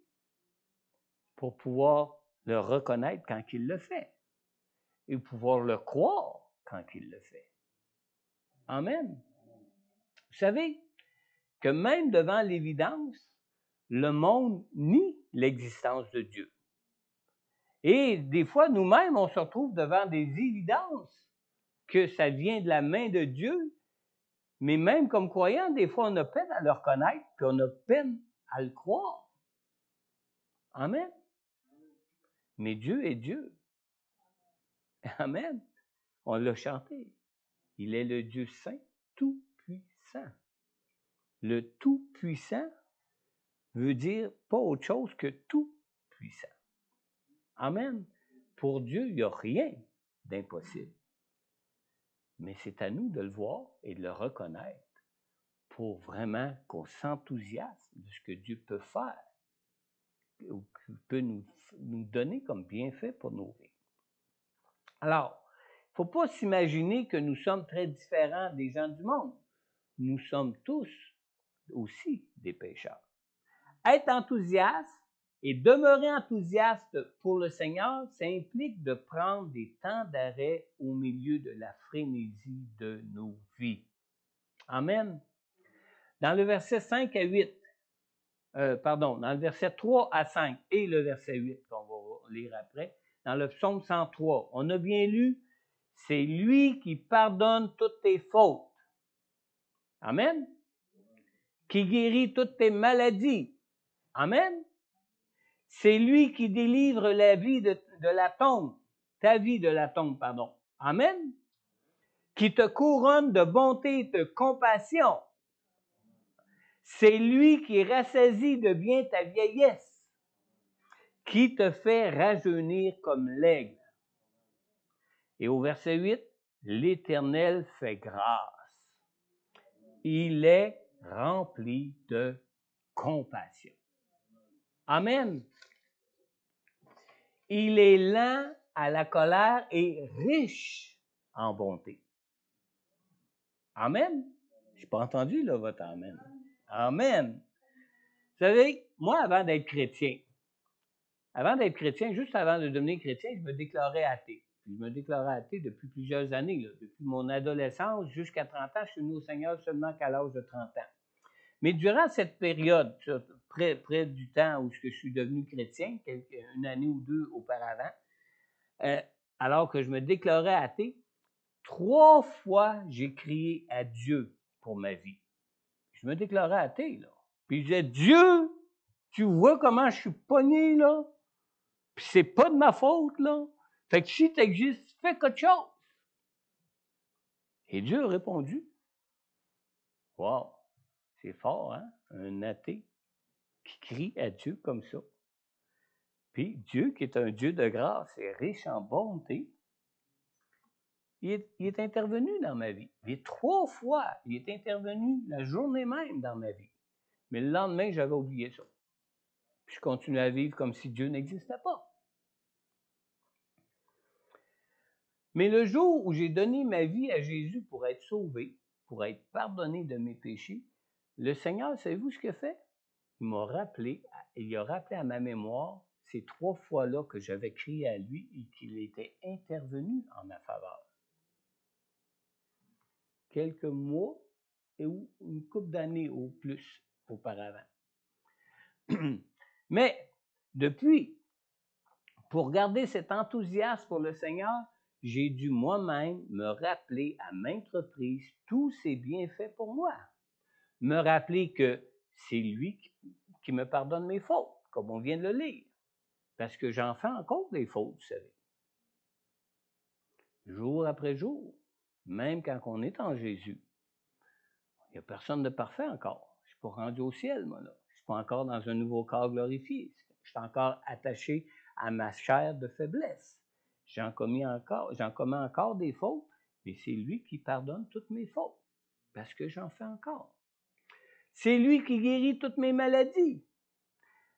Pour pouvoir le reconnaître quand il le fait. Et pouvoir le croire quand il le fait. Amen. Vous savez que même devant l'évidence, le monde nie l'existence de Dieu. Et des fois, nous-mêmes, on se retrouve devant des évidences que ça vient de la main de Dieu, mais même comme croyants, des fois, on a peine à le reconnaître, puis on a peine à le croire. Amen. Mais Dieu est Dieu. Amen. On l'a chanté. Il est le Dieu saint, tout-puissant. Le tout-puissant veut dire pas autre chose que tout-puissant. Amen. Pour Dieu, il n'y a rien d'impossible. Mais c'est à nous de le voir et de le reconnaître pour vraiment qu'on s'enthousiasme de ce que Dieu peut faire ou qu'il peut nous donner comme bienfait pour nos vies. Alors, il ne faut pas s'imaginer que nous sommes très différents des gens du monde. Nous sommes tous aussi des pécheurs. Être enthousiaste et demeurer enthousiaste pour le Seigneur, ça implique de prendre des temps d'arrêt au milieu de la frénésie de nos vies. Amen. Dans le verset 5 à 8, dans le verset 3 à 5 et le verset 8 qu'on va lire après, dans le psaume 103, on a bien lu, c'est lui qui pardonne toutes tes fautes. Amen. Qui guérit toutes tes maladies. Amen. C'est lui qui délivre la vie de la tombe, ta vie de la tombe, pardon. Amen. Qui te couronne de bonté et de compassion. C'est lui qui rassasie de bien ta vieillesse, qui te fait rajeunir comme l'aigle. Et au verset 8, l'Éternel fait grâce. Il est rempli de compassion. Amen. Il est lent à la colère et riche en bonté. Amen. Je n'ai pas entendu là, votre amen. Amen. Vous savez, moi, avant d'être chrétien, juste avant de devenir chrétien, je me déclarais athée. Puis je me déclarais athée depuis plusieurs années. Là. Depuis mon adolescence jusqu'à 30 ans, je suis venu au Seigneur seulement qu'à l'âge de 30 ans. Mais durant cette période, près du temps où je suis devenu chrétien, une année ou deux auparavant, alors que je me déclarais athée, 3 fois j'ai crié à Dieu pour ma vie. Je me déclarais athée, là. Puis je disais, Dieu, tu vois comment je suis pogné, là? Puis c'est pas de ma faute, là. Fait que si t'existes, fais quelque chose. Et Dieu a répondu. Wow, c'est fort, hein? Un athée qui crie à Dieu comme ça. Puis Dieu, qui est un Dieu de grâce et riche en bonté, il est intervenu dans ma vie. Et 3 fois, il est intervenu la journée même dans ma vie. Mais le lendemain, j'avais oublié ça. Puis je continue à vivre comme si Dieu n'existait pas. Mais le jour où j'ai donné ma vie à Jésus pour être sauvé, pour être pardonné de mes péchés, le Seigneur, savez-vous ce qu'il a fait? Il a rappelé à ma mémoire ces 3 fois-là que j'avais crié à lui et qu'il était intervenu en ma faveur. Quelques mois ou une couple d'années au plus auparavant. Mais depuis, pour garder cet enthousiasme pour le Seigneur, j'ai dû moi-même me rappeler à maintes reprises tous ses bienfaits pour moi. Me rappeler que c'est lui qui me pardonne mes fautes, comme on vient de le lire. Parce que j'en fais encore des fautes, vous savez. Jour après jour, même quand on est en Jésus. Il n'y a personne de parfait encore. Je ne suis pas rendu au ciel, moi, là. Je ne suis pas encore dans un nouveau corps glorifié. Je suis encore attaché à ma chair de faiblesse. J'en commets encore des fautes, mais c'est lui qui pardonne toutes mes fautes, parce que j'en fais encore. C'est lui qui guérit toutes mes maladies,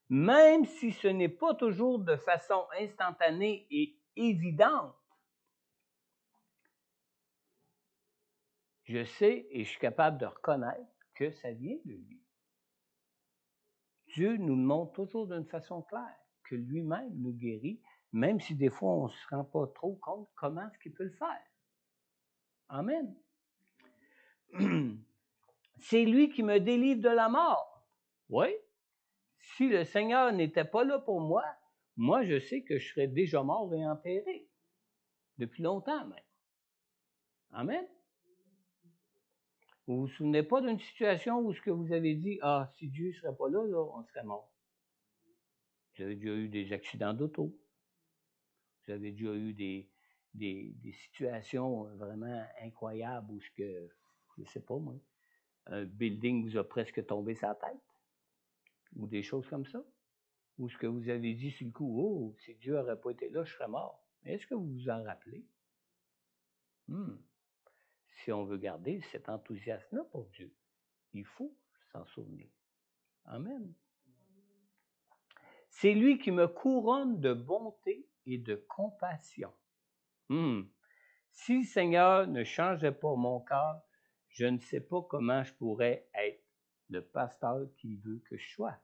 même si ce n'est pas toujours de façon instantanée et évidente. Je sais et je suis capable de reconnaître que ça vient de lui. Dieu nous le montre toujours d'une façon claire, que lui-même nous guérit, même si des fois on ne se rend pas trop compte comment est-ce qu'il peut le faire. Amen. C'est lui qui me délivre de la mort. Oui. Si le Seigneur n'était pas là pour moi, moi je sais que je serais déjà mort et enterré. Depuis longtemps même. Amen. Vous vous souvenez pas d'une situation où ce que vous avez dit, ah, si Dieu ne serait pas là, on serait mort. Vous avez déjà eu des accidents d'auto. Vous avez déjà eu des situations vraiment incroyables où ce que, je ne sais pas moi, un building vous a presque tombé sur la tête. Ou des choses comme ça. Ou ce que vous avez dit sur le coup, oh, si Dieu n'aurait pas été là, je serais mort. Est-ce que vous vous en rappelez? Si on veut garder cet enthousiasme-là pour Dieu, il faut s'en souvenir. Amen. C'est lui qui me couronne de bonté et de compassion. Si le Seigneur ne changeait pas mon cœur, je ne sais pas comment je pourrais être le pasteur qu'il veut que je sois.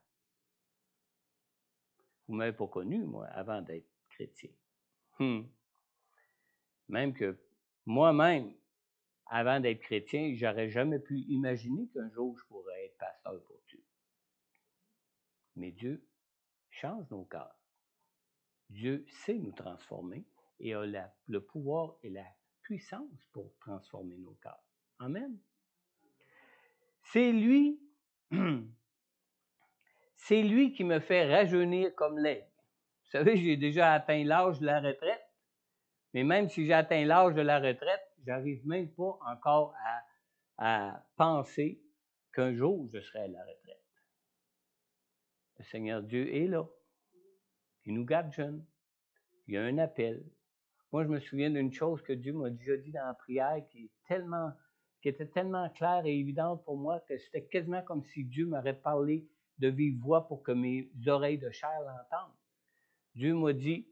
Vous ne m'avez pas connu, moi, avant d'être chrétien. Même que moi-même, avant d'être chrétien, j'aurais jamais pu imaginer qu'un jour je pourrais être pasteur pour Dieu. Mais Dieu change nos cœurs. Dieu sait nous transformer et a le pouvoir et la puissance pour transformer nos cœurs. Amen. C'est lui qui me fait rajeunir comme l'aigle. Vous savez, j'ai déjà atteint l'âge de la retraite, mais même si j'ai atteint l'âge de la retraite, j'arrive même pas encore à penser qu'un jour je serai à la retraite. Le Seigneur Dieu est là. Il nous garde jeunes. Il y a un appel. Moi, je me souviens d'une chose que Dieu m'a déjà dit dans la prière qui était tellement claire et évidente pour moi que c'était quasiment comme si Dieu m'aurait parlé de vive voix pour que mes oreilles de chair l'entendent. Dieu m'a dit,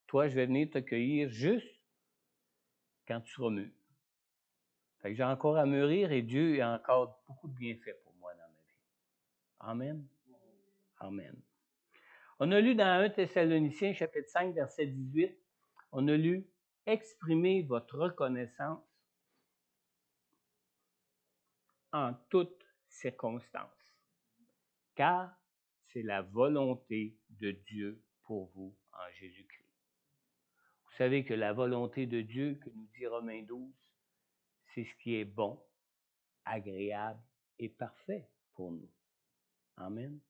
toi, je vais venir te cueillir juste quand tu seras mûr. Fait que j'ai encore à mûrir et Dieu a encore beaucoup de bienfaits pour moi dans ma vie. Amen. Amen. On a lu dans 1 Thessaloniciens, chapitre 5, verset 18, on a lu « Exprimez votre reconnaissance en toutes circonstances, car c'est la volonté de Dieu pour vous en Jésus-Christ. » Vous savez que la volonté de Dieu, que nous dit Romains 12, c'est ce qui est bon, agréable et parfait pour nous. Amen.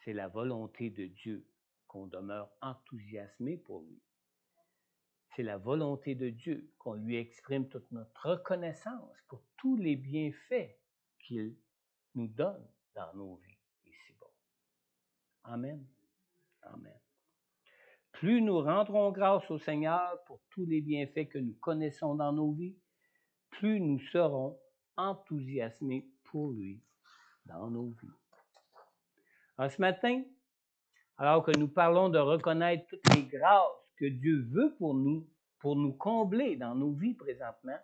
C'est la volonté de Dieu qu'on demeure enthousiasmé pour lui. C'est la volonté de Dieu qu'on lui exprime toute notre reconnaissance pour tous les bienfaits qu'il nous donne dans nos vies ici-bas. Amen. Amen. Plus nous rendrons grâce au Seigneur pour tous les bienfaits que nous connaissons dans nos vies, plus nous serons enthousiasmés pour lui dans nos vies. Alors, ce matin, Alors que nous parlons de reconnaître toutes les grâces que Dieu veut pour nous combler dans nos vies présentement,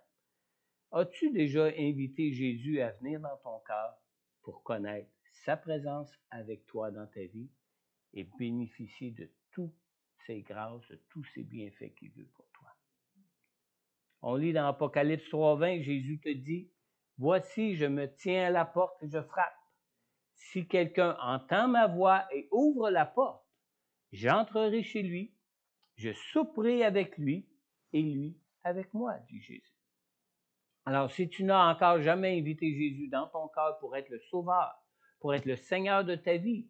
as-tu déjà invité Jésus à venir dans ton cœur pour connaître sa présence avec toi dans ta vie et bénéficier de toutes ses grâces, de tous ses bienfaits qu'il veut pour toi? On lit dans Apocalypse 3:20, Jésus te dit, « Voici, je me tiens à la porte et je frappe. Si quelqu'un entend ma voix et ouvre la porte, j'entrerai chez lui, je souperai avec lui et lui avec moi, dit Jésus. » Alors, si tu n'as encore jamais invité Jésus dans ton cœur pour être le sauveur, pour être le Seigneur de ta vie,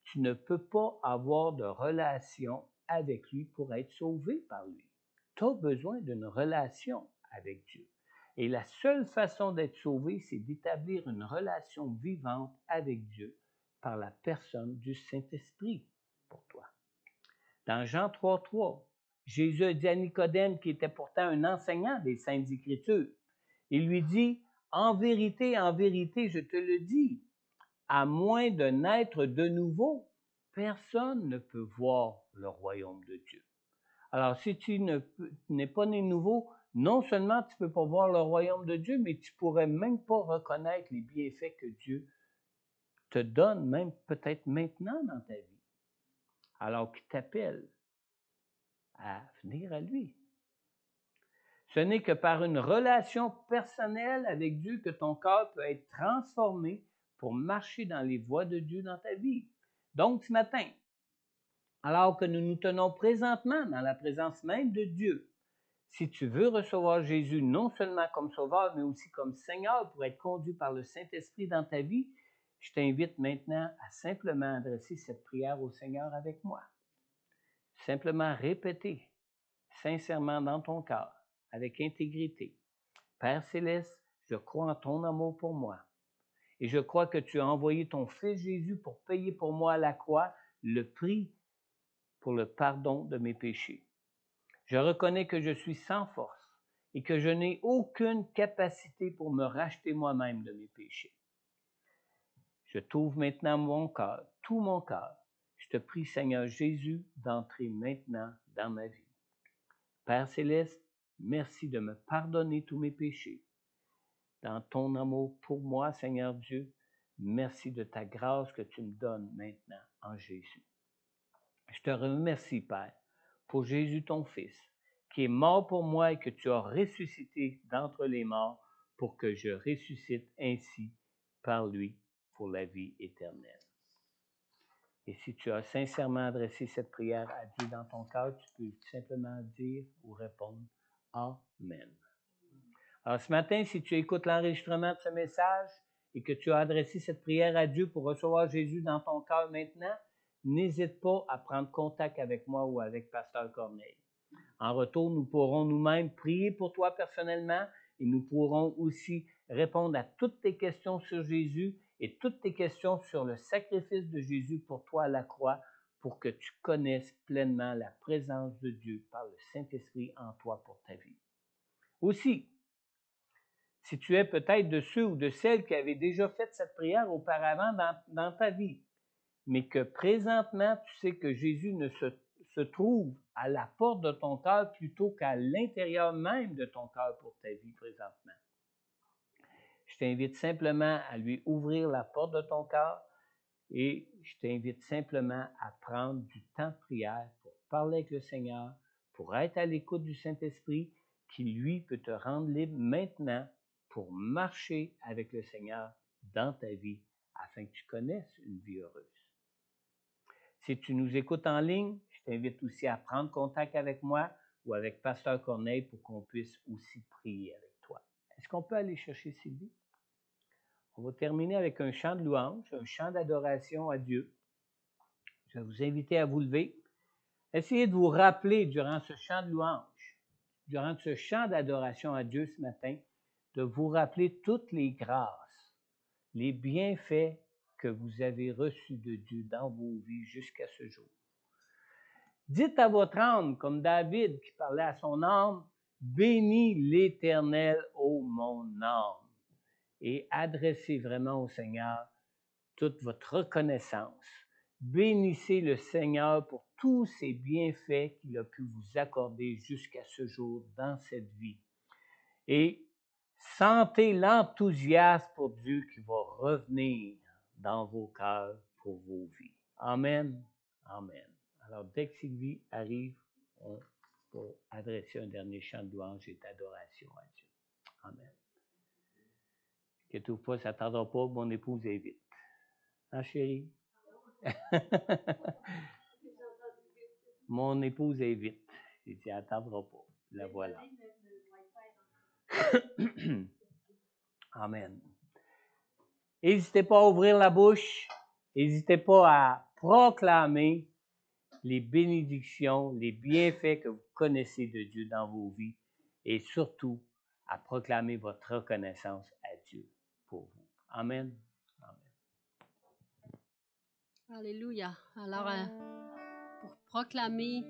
tu ne peux pas avoir de relation avec lui pour être sauvé par lui. Tu as besoin d'une relation avec Dieu. Et la seule façon d'être sauvé, c'est d'établir une relation vivante avec Dieu par la personne du Saint-Esprit pour toi. Dans Jean 3:3, Jésus a dit à Nicodème, qui était pourtant un enseignant des Saintes Écritures, il lui dit, « En vérité, je te le dis, à moins de naître de nouveau, personne ne peut voir le royaume de Dieu. » Alors, si tu n'es pas né nouveau, non seulement tu ne peux pas voir le royaume de Dieu, mais tu ne pourrais même pas reconnaître les bienfaits que Dieu te donne, même peut-être maintenant dans ta vie, alors qu'il t'appelle à venir à lui. Ce n'est que par une relation personnelle avec Dieu que ton cœur peut être transformé pour marcher dans les voies de Dieu dans ta vie. Donc, ce matin, alors que nous nous tenons présentement dans la présence même de Dieu, si tu veux recevoir Jésus non seulement comme sauveur, mais aussi comme Seigneur pour être conduit par le Saint-Esprit dans ta vie, je t'invite maintenant à simplement adresser cette prière au Seigneur avec moi. Simplement répéter sincèrement dans ton cœur, avec intégrité. Père Céleste, je crois en ton amour pour moi. Et je crois que tu as envoyé ton Fils Jésus pour payer pour moi à la croix le prix pour le pardon de mes péchés. Je reconnais que je suis sans force et que je n'ai aucune capacité pour me racheter moi-même de mes péchés. Je t'ouvre maintenant mon cœur, tout mon cœur. Je te prie, Seigneur Jésus, d'entrer maintenant dans ma vie. Père Céleste, merci de me pardonner tous mes péchés. Dans ton amour pour moi, Seigneur Dieu, merci de ta grâce que tu me donnes maintenant en Jésus. Je te remercie, Père, pour Jésus ton Fils, qui est mort pour moi et que tu as ressuscité d'entre les morts pour que je ressuscite ainsi par lui pour la vie éternelle. Et si tu as sincèrement adressé cette prière à Dieu dans ton cœur, tu peux simplement dire ou répondre « Amen ». Alors ce matin, si tu écoutes l'enregistrement de ce message et que tu as adressé cette prière à Dieu pour recevoir Jésus dans ton cœur maintenant, n'hésite pas à prendre contact avec moi ou avec Pasteur Corneille. En retour, nous pourrons nous-mêmes prier pour toi personnellement et nous pourrons aussi répondre à toutes tes questions sur Jésus et toutes tes questions sur le sacrifice de Jésus pour toi à la croix pour que tu connaisses pleinement la présence de Dieu par le Saint-Esprit en toi pour ta vie. Aussi, si tu es peut-être de ceux ou de celles qui avaient déjà fait cette prière auparavant dans ta vie, mais que présentement, tu sais que Jésus ne se trouve à la porte de ton cœur plutôt qu'à l'intérieur même de ton cœur pour ta vie présentement. Je t'invite simplement à lui ouvrir la porte de ton cœur et je t'invite simplement à prendre du temps de prière pour parler avec le Seigneur, pour être à l'écoute du Saint-Esprit qui, lui, peut te rendre libre maintenant pour marcher avec le Seigneur dans ta vie afin que tu connaisses une vie heureuse. Si tu nous écoutes en ligne, je t'invite aussi à prendre contact avec moi ou avec Pasteur Corneille pour qu'on puisse aussi prier avec toi. Est-ce qu'on peut aller chercher Sylvie? On va terminer avec un chant de louange, un chant d'adoration à Dieu. Je vais vous inviter à vous lever. Essayez de vous rappeler durant ce chant de louange, durant ce chant d'adoration à Dieu ce matin, de vous rappeler toutes les grâces, les bienfaits que vous avez reçus de Dieu dans vos vies jusqu'à ce jour. Dites à votre âme, comme David qui parlait à son âme, « Bénis l'Éternel, ô mon âme ». Et adressez vraiment au Seigneur toute votre reconnaissance bénissez le Seigneur pour tous ses bienfaits qu'il a pu vous accorder jusqu'à ce jour dans cette vie. Et sentez l'enthousiasme pour Dieu qui va revenir dans vos cœurs pour vos vies. Amen. Amen. Alors, dès que Sylvie arrive, on va adresser un dernier chant de louange et d'adoration à Dieu. Amen. Que tout pas, ça ne tardera pas, mon épouse est vite. Hein, chérie? Mon épouse est vite. J'ai dit, elle n'attendra pas. La voilà. Amen. N'hésitez pas à ouvrir la bouche. N'hésitez pas à proclamer les bénédictions, les bienfaits que vous connaissez de Dieu dans vos vies et surtout à proclamer votre reconnaissance à Dieu pour vous. Amen. Amen. Alléluia. Alors, pour proclamer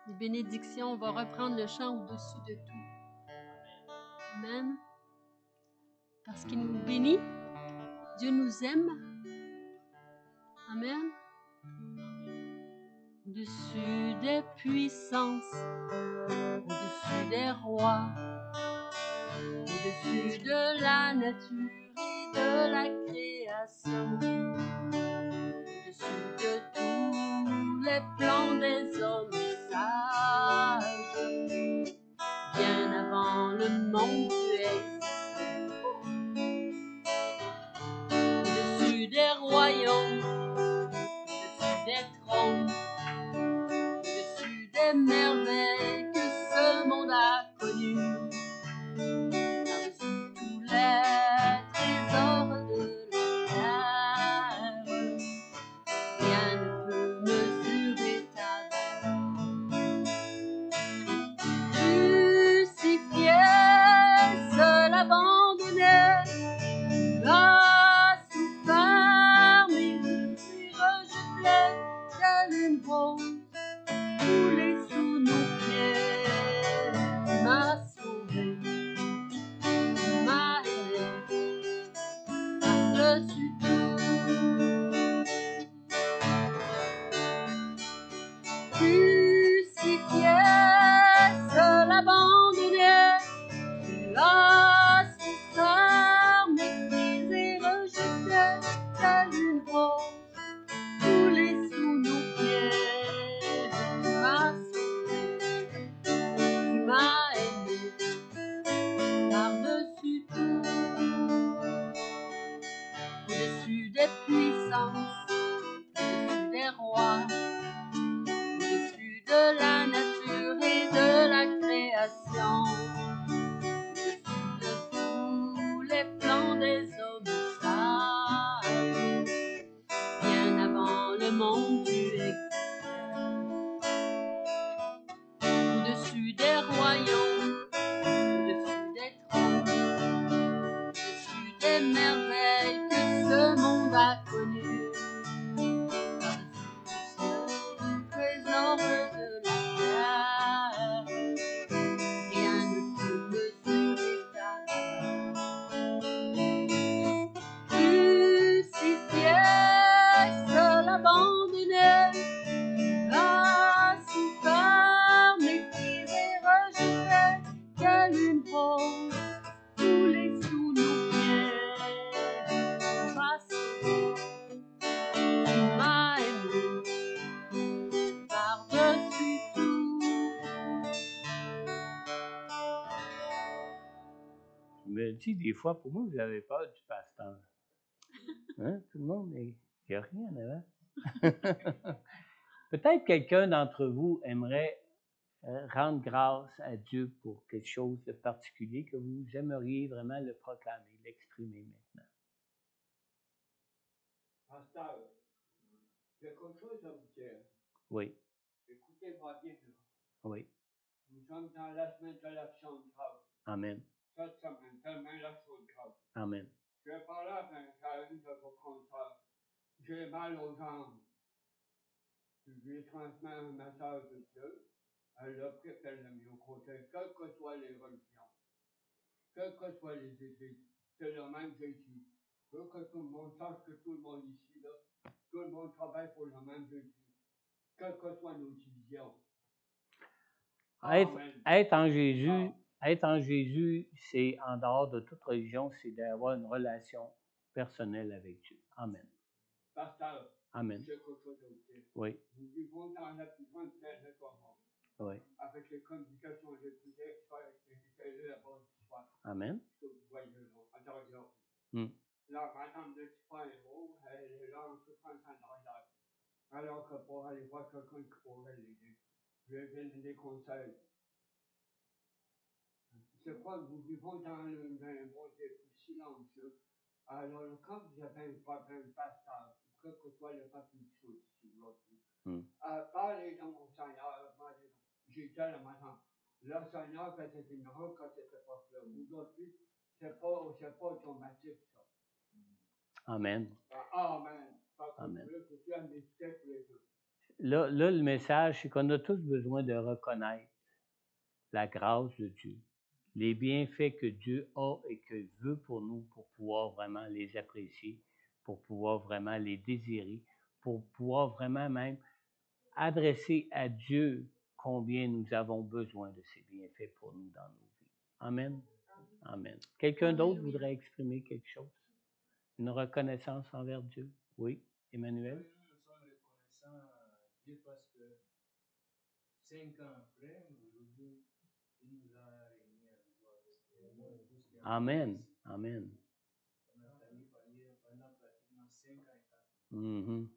les bénédictions, on va reprendre le chant au-dessus de tout. Amen. Parce qu'il nous bénit, Dieu nous aime. Amen. Au-dessus des puissances, au-dessus des rois, au-dessus de la nature et de la création, au-dessus de tous les plans des hommes sages, bien avant le monde tu existais, au-dessus des royaumes, au-dessus des trônes, au-dessus des merveilles que ce monde a connues. Par-dessus tous les trésors de la terre, rien ne peut mesurer ta valeur. Crucifié, seul abandonné, a souffert, méprisé, rejeté, tel une rose coulée sous nos pieds. Tu m'as sauvé, tu m'as aimé, par-dessus tout. Crucifié, seul abandonné, tu as souffert, méprisé, rejeté, tel une rose coulée sous nos pieds. Tu m'as sauvé, tu m'as aimé, par-dessus tout. Au-dessus des puissances, au-dessus des rois, au-dessus de la nature et de la création, au-dessus de tous les plans des hommes sages, bien avant le monde tu existais, au-dessus des royaumes, au-dessus des trônes, au-dessus des merveilles que ce monde a connues. Trésor de la terre, rien ne peut mesurer ta valeur. Crucifié, seul abandonné, a souffert, méprisé, rejeté, telle une rose coulée sous nos pieds. Tu m'as sauvé, tu m'as aimé, par-dessus tout. Je me dis des fois, pour moi, vous avez peur du pasteur. Hein? Tout le monde, il n'y a rien avant. Peut-être quelqu'un d'entre vous aimerait rendre grâce à Dieu pour quelque chose de particulier que vous aimeriez vraiment le proclamer, l'exprimer maintenant. Pasteur, j'ai quelque chose à vous dire. Oui, Écoutez-moi bien. oui. Nous sommes dans la semaine de l'action de grâce. Amen. Cette semaine, demain, l'action de grâce. Amen. Je vais parler avec une de vos consoeurs. J'ai mal aux jambes. Je lui transmets un message de Dieu. Elle l'a pris, elle l'a mis au côté. Quelles que soient les religions, quelles que soient les églises, c'est le même Jésus. Je veux que tout le monde sache que tout le monde ici, là, tout le monde travaille pour le même Jésus, quelles que soient nos divisions. Amen. Être en Jésus, c'est en dehors de toute religion, c'est d'avoir une relation personnelle avec Dieu. Amen. Pasteur, Amen. j'ai quelque chose à vous dire. Oui, Nous vivons dans la plus grande terre de Congo, oui. avec les communications les plus experts qui étaient là-bas du soir, Amen. que vous voyez là, à Dorado. Hmm. Là, madame de super-héros, elle est là en souffrance en arrière. Alors que pour aller voir quelqu'un qui pourrait l'aider, je vais donner des conseils. C'est quoi, nous vivons dans un monde des plus silencieux. Alors, quand vous avez un problème pasteur, quel que soit le papier de choses ici aujourd'hui, parlez dans mon Seigneur, j'ai dit à la matin, le Seigneur faisait une route à cette époque-là. Aujourd'hui, c'est pas automatique, ça. Amen. Amen. Parce que Amen. je suis un médecin pour les deux. Là, le message, c'est qu'on a tous besoin de reconnaître la grâce de Dieu, les bienfaits que Dieu a et que veut pour nous pour pouvoir vraiment les apprécier, pour pouvoir vraiment les désirer, pour pouvoir vraiment même adresser à Dieu combien nous avons besoin de ses bienfaits pour nous dans nos vies. Amen. Amen. Quelqu'un d'autre voudrait exprimer quelque chose? Une reconnaissance envers Dieu? Oui, Emmanuel? Oui, nous sommes reconnaissants à Dieu parce que 5 ans après, aujourd'hui, il nous a réunis à nouveau avec mon épouse qui est en Amen. Christ. Amen. On a travaillé pendant pratiquement 5 ans et 4 ans. Mhm.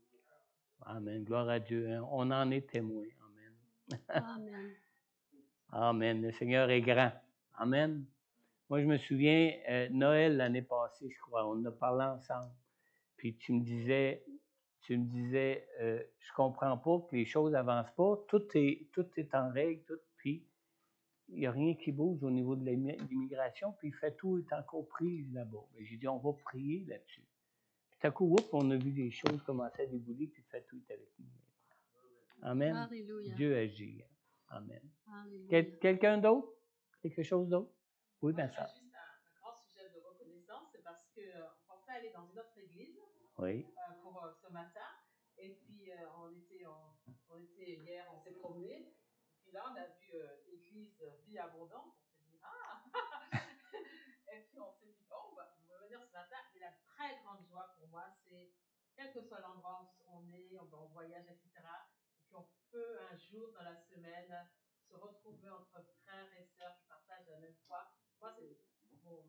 Amen. Gloire à Dieu. Hein. On en est témoin. Amen. Amen. Amen. Le Seigneur est grand. Amen. Moi, je me souviens, Noël l'année passée, je crois, on en a parlé ensemble. Puis tu me disais, je comprends pas que les choses avancent pas. Tout est en règle, tout. Puis il n'y a rien qui bouge au niveau de l'immigration. Puis fait tout est encore pris là-bas. Mais j'ai dit, on va prier là-dessus. Puis tout à coup, on a vu les choses commencer à débouler, puis fait tout est avec nous. Amen. Alléluia. Dieu agit. Amen. Alléluia. Quelqu'un d'autre? Quelque chose d'autre? Oui, bien ça. Juste un grand sujet de reconnaissance, c'est parce qu'on pensait aller dans une autre église Oui. pour ce matin. Et puis on était hier, on s'est promené. Et puis là, on a vu l'église Vie Abondante. On s'est dit, ah! Et puis on s'est dit, bon, on va venir ce matin. Et la très grande joie pour moi, c'est quel que soit l'endroit où on est, on voyage, etc. Et puis on peut un jour dans la semaine se retrouver entre frères et sœurs qui partagent la même foi. Moi,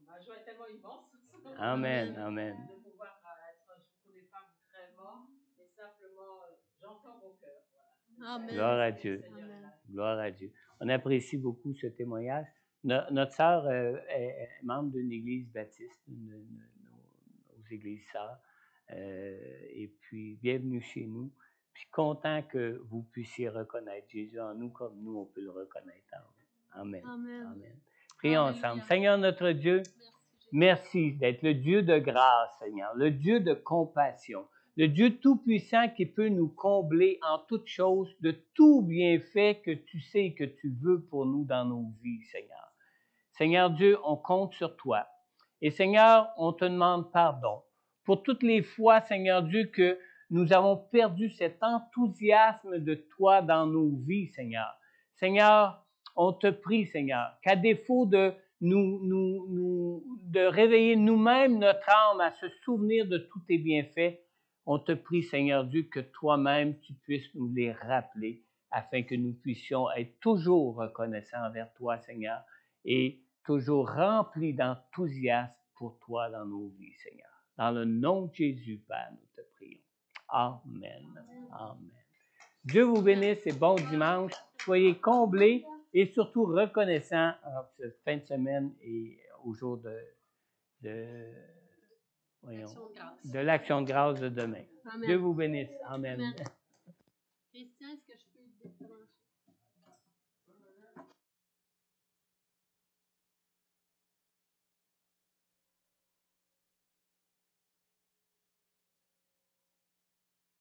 ma joie est tellement immense. Amen. Amen. De pouvoir être, je ne vous connais pas vraiment, mais simplement, j'entends vos cœurs. Voilà. Amen. Gloire à Dieu. Amen. Gloire à Dieu. On apprécie beaucoup ce témoignage. Notre sœur est membre d'une église baptiste, nos églises sœurs. Et puis, bienvenue chez nous. Puis, content que vous puissiez reconnaître Jésus en nous comme nous, on peut le reconnaître en vous. Amen. Amen. Amen. Prions Alléluia. ensemble. Seigneur notre Dieu, merci d'être le Dieu de grâce, Seigneur, le Dieu de compassion, le Dieu tout-puissant qui peut nous combler en toutes choses de tout bienfait que tu sais et que tu veux pour nous dans nos vies, Seigneur. Seigneur Dieu, on compte sur toi. Et Seigneur, on te demande pardon pour toutes les fois, Seigneur Dieu, que nous avons perdu cet enthousiasme de toi dans nos vies, Seigneur. Seigneur, on te prie, Seigneur, qu'à défaut de de réveiller nous-mêmes notre âme à se souvenir de tous tes bienfaits, on te prie, Seigneur Dieu, que toi-même tu puisses nous les rappeler afin que nous puissions être toujours reconnaissants envers toi, Seigneur, et toujours remplis d'enthousiasme pour toi dans nos vies, Seigneur. Dans le nom de Jésus, Père, nous te prions. Amen. Amen. Dieu vous bénisse et bon dimanche. Soyez comblés et surtout reconnaissants en cette fin de semaine et au jour de l'action de grâce de demain. Amen. Dieu vous bénisse. Amen. Amen. Christian, est-ce que